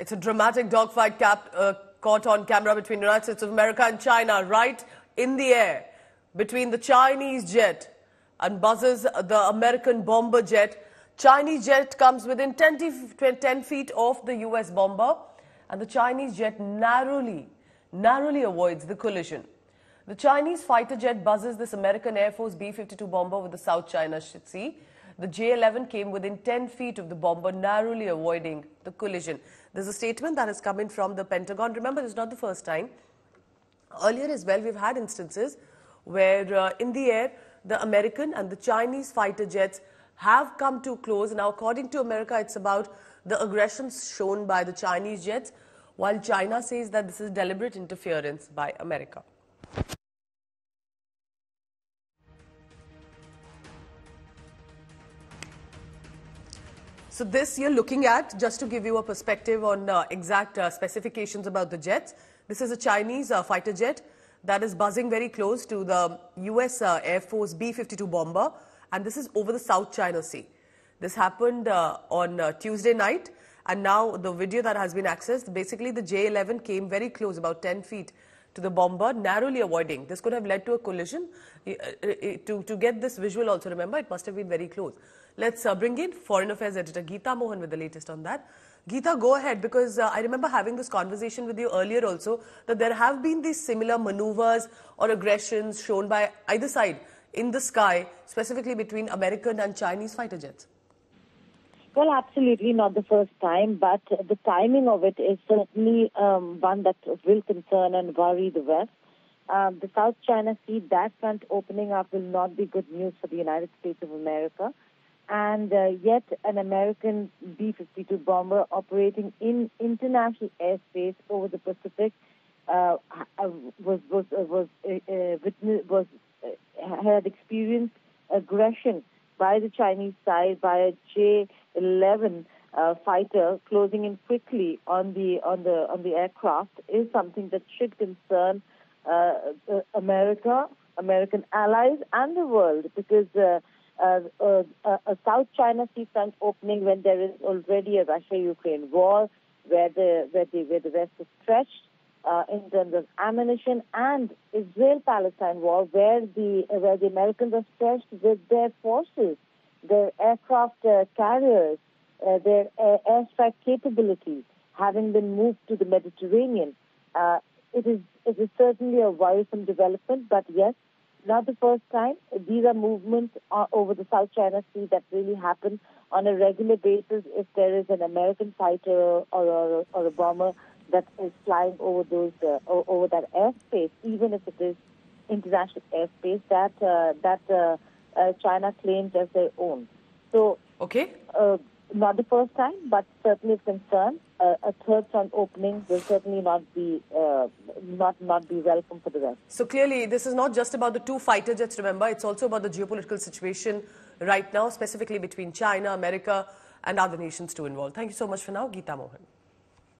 It's a dramatic dogfight caught on camera between the United States of America and China, right in the air, between the Chinese jet and buzzes the American bomber jet. Chinese jet comes within 10 feet of the US bomber, and the Chinese jet narrowly avoids the collision. The Chinese fighter jet buzzes this American Air Force B-52 bomber with the South China Sea. The J-11 came within 10 feet of the bomber, narrowly avoiding the collision. There's a statement that has come in from the Pentagon. Remember, this is not the first time. Earlier as well, we've had instances where in the air, the American and the Chinese fighter jets have come too close. Now, according to America, it's about the aggressions shown by the Chinese jets, while China says that this is deliberate interference by America. So this you're looking at, just to give you a perspective on exact specifications about the jets. This is a Chinese fighter jet that is buzzing very close to the US Air Force B-52 bomber, and this is over the South China Sea. This happened on Tuesday night, and now the video that has been accessed, basically the J-11 came very close, about 10 feet to the bomber, narrowly avoiding. This could have led to a collision. To get this visual also, remember, it must have been very close. Let's bring in Foreign Affairs Editor Geeta Mohan with the latest on that. Geeta, go ahead, because I remember having this conversation with you earlier also, that there have been these similar maneuvers or aggressions shown by either side in the sky, specifically between American and Chinese fighter jets. Well, absolutely not the first time, but the timing of it is certainly one that will concern and worry the West. The South China Sea, that front opening up will not be good news for the United States of America. And yet an American B-52 bomber operating in international airspace over the Pacific had experienced aggression by the Chinese side by a J-11 fighter closing in quickly on the aircraft is something that should concern American allies, and the world, because a South China Sea front opening when there is already a Russia-Ukraine war, where the West is stretched in terms of ammunition, and Israel-Palestine war, where the Americans are stretched with their forces, their aircraft carriers, their airstrike capabilities having been moved to the Mediterranean. It is certainly a worrisome development, but yes, not the first time. These are movements over the South China Sea that really happen on a regular basis if there is an American fighter or a bomber that is flying over over that airspace, even if it is international airspace that China claims as their own. So, okay. Not the first time, but certainly of concern. A third front opening will certainly not be welcome for the West. So clearly, this is not just about the two fighter jets, remember, it's also about the geopolitical situation right now, specifically between China, America, and other nations too involved. Thank you so much for now, Geeta Mohan.